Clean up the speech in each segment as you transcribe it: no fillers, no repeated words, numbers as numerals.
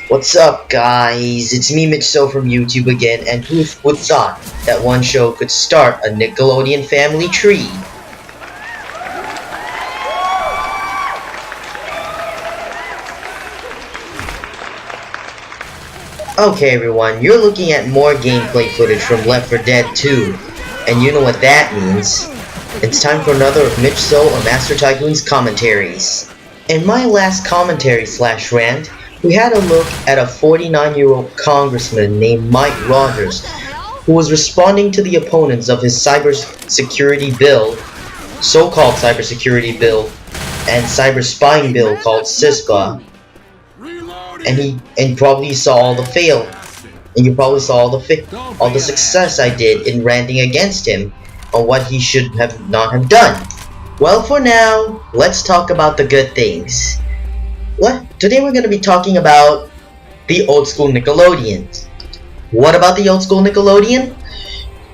What's up, guys? It's me, Mitso from YouTube again, and who would thought that one show could start a Nickelodeon family tree? Okay, everyone, you're looking at more gameplay footage from L4D2, and you know what that means. It's time for another of Mitso or Master Tycoon's commentaries. In my last commentary / rant, we had a look at a 49-year-old congressman named Mike Rogers, who was responding to the opponents of his cybersecurity bill, so-called cybersecurity bill, and cyber spying bill called CISPA. And probably saw all the fail, and you probably saw all the success I did in ranting against him on what he should not have done. Well, for now, let's talk about the good things. Today we're going to be talking about the old school Nickelodeon. What about the old school Nickelodeon?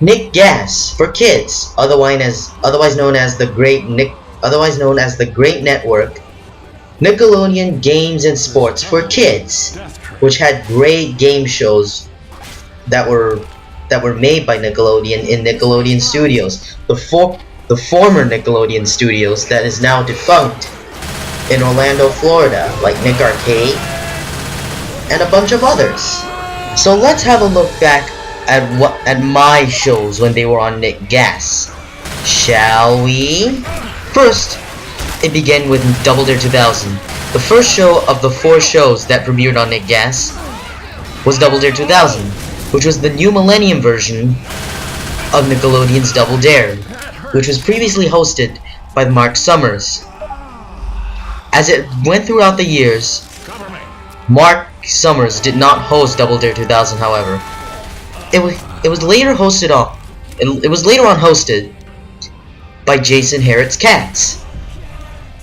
Nick GAS for kids, otherwise known as the Great Network. Nickelodeon Games and Sports for Kids, which had great game shows that were made by Nickelodeon in Nickelodeon Studios, the former Nickelodeon Studios that is now defunct in Orlando, Florida, like Nick Arcade and a bunch of others. So let's have a look back at my shows when they were on Nick GAS, shall we? First, it began with Double Dare 2000. The first show of the 4 shows that premiered on Nick GAS was Double Dare 2000, which was the new millennium version of Nickelodeon's Double Dare, which was previously hosted by Mark Summers. As it went throughout the years, Mark Summers did not host Double Dare 2000, however. It was later on hosted by Jason Harriet's Katz,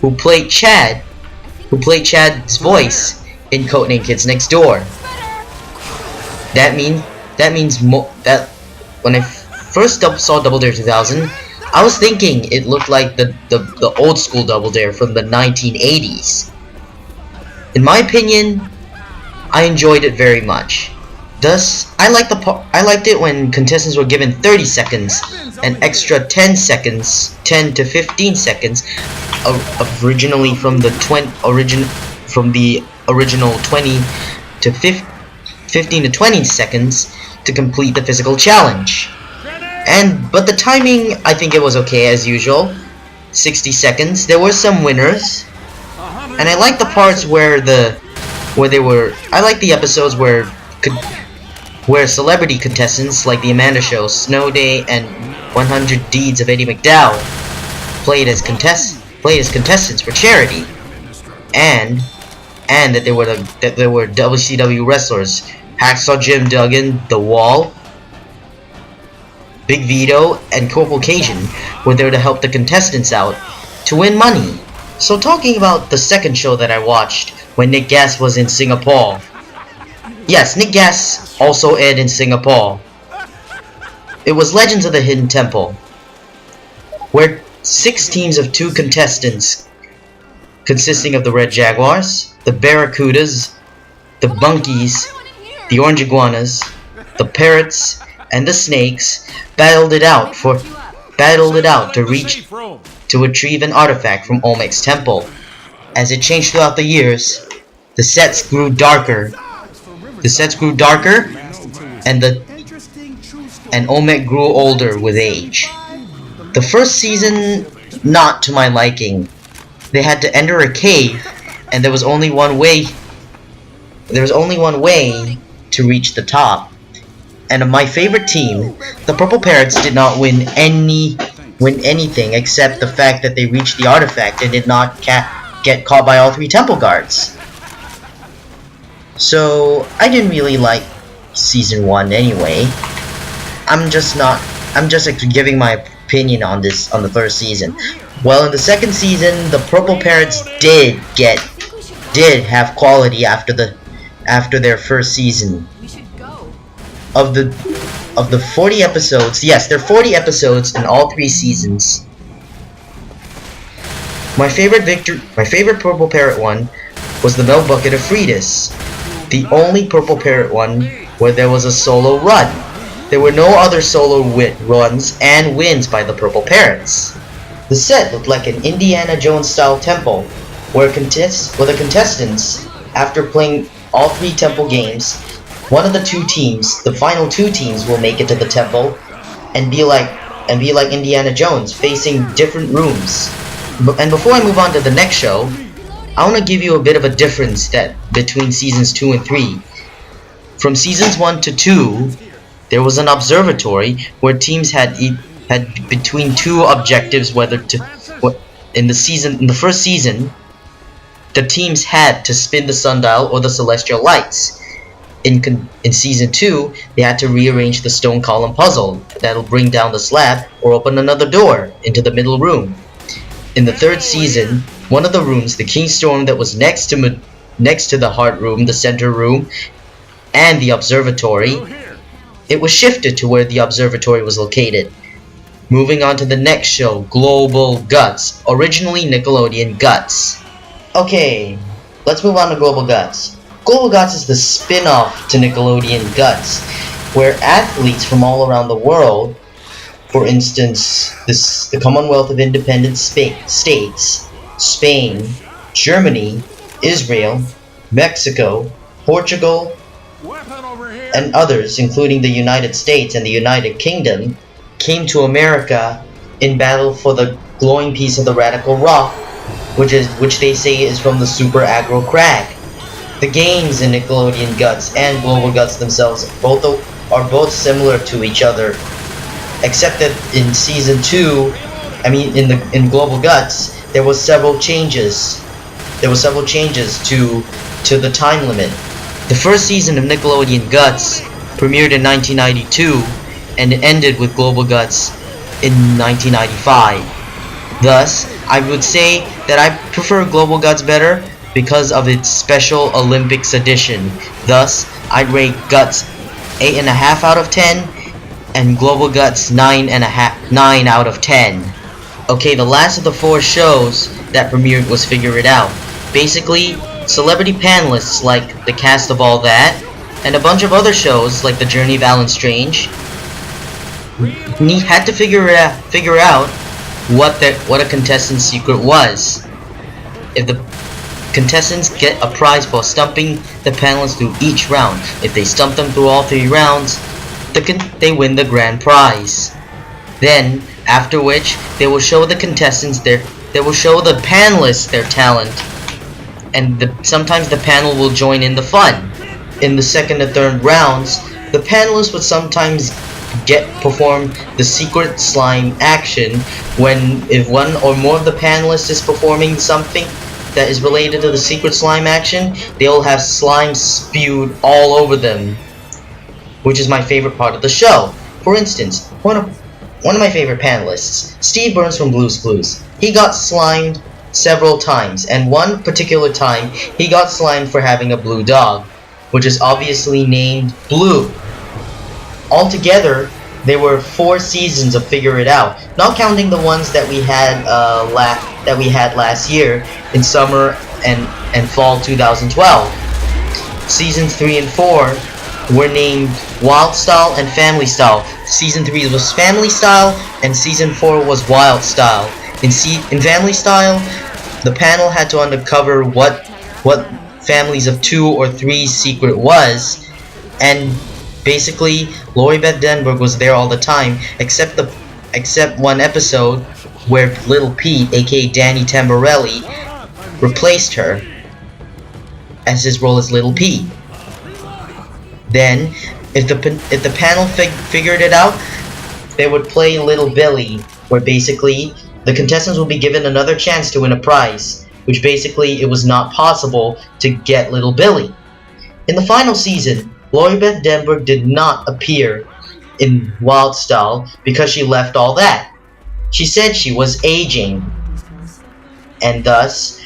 who played Chad's voice in Codename Kids Next Door. That means that when I first saw Double Dare 2000, I was thinking it looked like the old school Double Dare from the 1980s. In my opinion, I enjoyed it very much. Thus, I liked it when contestants were given 30 seconds, an extra 10 to 15 seconds, originally from the original 20 to 15 to 20 seconds to complete the physical challenge. But the timing, I think it was okay as usual. 60 seconds. There were some winners, and I like the parts I like the episodes where celebrity contestants like the Amanda Show, Snow Day, and 100 Deeds of Eddie McDowell played as contestants for charity, and that there were WCW wrestlers, Hacksaw Jim Duggan, The Wall, Big Vito, and Corporal Cajun were there to help the contestants out to win money. So talking about the second show that I watched when Nick GAS was in Singapore. Yes, Nick GAS also aired in Singapore. It was Legends of the Hidden Temple, where 6 teams of 2 contestants consisting of the Red Jaguars, the Barracudas, the Bunkies, the Orange Iguanas, the Parrots, and the Snakes battled it out to retrieve an artifact from Olmec's temple. As it changed throughout the years, the sets grew darker, and Olmec grew older with age. The first season, not to my liking. They had to enter a cave, and there was only one way to reach the top. And of my favorite team, the Purple Parrots did not win anything except the fact that they reached the artifact and did not get caught by all 3 temple guards. So I didn't really like season 1 anyway. I'm just giving my opinion on the first season. Well, in the second season, the Purple Parrots did have quality after their first season. Of the 40 episodes, yes, there are 40 episodes in all 3 seasons. My favorite Purple Parrot one was the Milk Bucket of Freitas. the only Purple Parrot one where there was a solo run. There were no other solo runs and wins by the Purple Parrots. The set looked like an Indiana Jones style temple where the contestants, after playing all 3 temple games, one of the 2 teams, the final 2 teams, will make it to the temple and be like Indiana Jones, facing different rooms. And before I move on to the next show, I want to give you a bit of a difference between seasons 2 and 3. From seasons 1 to 2, there was an observatory where teams had between 2 objectives in the first season, the teams had to spin the sundial or the celestial lights. In season 2, they had to rearrange the stone column puzzle that'll bring down the slab or open another door into the middle room. In the 3rd season, one of the rooms, the King's Storm, that was next to the heart room, the center room, and the observatory, it was shifted to where the observatory was located. Moving on to the next show, Global Guts, originally Nickelodeon Guts. Okay, let's move on to Global Guts. Global Guts is the spin-off to Nickelodeon Guts, where athletes from all around the world, for instance, the Commonwealth of Independent States, Spain, Germany, Israel, Mexico, Portugal, and others, including the United States and the United Kingdom, came to America in battle for the glowing piece of the radical rock, which they say is from the super aggro crag. The games in Nickelodeon Guts and Global Guts themselves are both similar to each other, except that in season 2, in Global Guts, there was several changes. There were several changes to the time limit. The first season of Nickelodeon Guts premiered in 1992 and ended with Global Guts in 1995. Thus, I would say that I prefer Global Guts better because of its Special Olympics edition. Thus, I'd rate Guts 8.5 out of 10 and Global Guts 9 out of 10. Okay, the last of the 4 shows that premiered was Figure It Out. Basically, celebrity panelists like the cast of All That and a bunch of other shows like The Journey of Alan Strange had to figure out what a contestant's secret was. If the contestants get a prize for stumping the panelists through each round. If they stump them through all 3 rounds, they win the grand prize. Then, after which, they will show the panelists their talent, and sometimes the panel will join in the fun. In the 2nd and 3rd rounds, the panelists would sometimes perform the secret slime action if one or more of the panelists is performing something that is related to the secret slime action, they'll have slime spewed all over them, which is my favorite part of the show. For instance, one of my favorite panelists, Steve Burns from Blue's Clues. He got slimed several times, and one particular time he got slimed for having a blue dog, which is obviously named Blue. Altogether, there were 4 seasons of Figure It Out, not counting the ones that we had last year in summer and fall 2012. Seasons 3 and 4 were named Wild Style and Family Style. Season 3 was Family Style, and Season 4 was Wild Style. In Family Style, the panel had to uncover what families of 2 or 3 secret was, and basically Lori Beth Denberg was there all the time, except one episode where Little Pete, aka Danny Tamborelli, replaced her as his role as Little Pete. Then, if the panel figured it out, they would play Little Billy, where basically the contestants would be given another chance to win a prize, which basically it was not possible to get Little Billy. In the final season, Lori Beth Denberg did not appear in Wild Style because she left All That. She said she was aging, and thus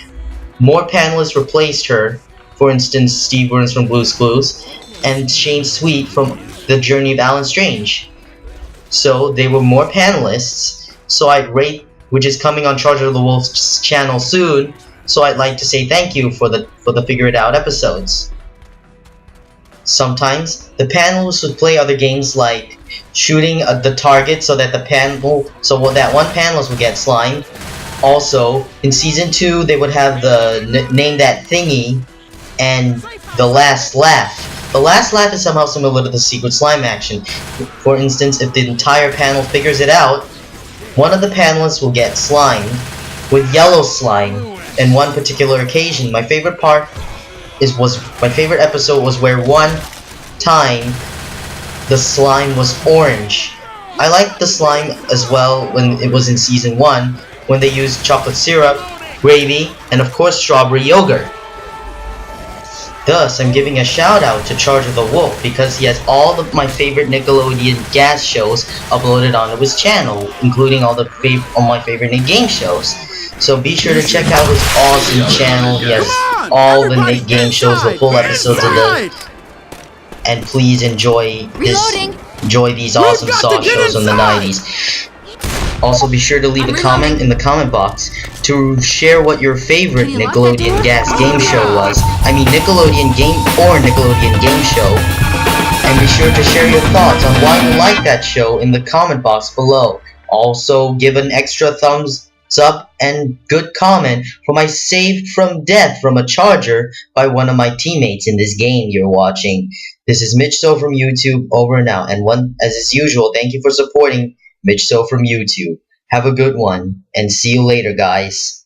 more panelists replaced her. For instance, Steve Burns from Blue's Clues and Shane Sweet from The Journey of Alan Strange. So they were more panelists. So I'd rate, which is coming on Charger the Wolf's channel soon. So I'd like to say thank you for the Figure It Out episodes. Sometimes the panels would play other games like shooting the target so that that one panelist would get slimed. Also, in season 2, they would have the name that thingy and the last laugh. The last laugh is somehow similar to the secret slime action. For instance, if the entire panel figures it out, one of the panelists will get slimed with yellow slime. In one particular occasion, my favorite episode was where one time the slime was orange. I liked the slime as well when it was in season 1, when they used chocolate syrup, gravy, and of course strawberry yogurt. Thus, I'm giving a shout out to ChargerTheWolf because he has all of my favorite Nickelodeon GAS shows uploaded onto his channel, including all my favorite Nick game shows. So be sure to check out his awesome channel. He has all the Nick game shows, the full episodes of those. And please enjoy these awesome Saw shows from the 90s. Also, be sure to leave a comment in the comment box to share what your favorite Nickelodeon GAS game show was. I mean Nickelodeon game show. And be sure to share your thoughts on why you like that show in the comment box below. Also, give an extra thumbs up and good comment for my saved from death from a charger by one of my teammates in this game you're watching. This is Mitch So from YouTube, over and out. And as is usual, thank you for supporting Mitch So from YouTube. Have a good one, and see you later, guys.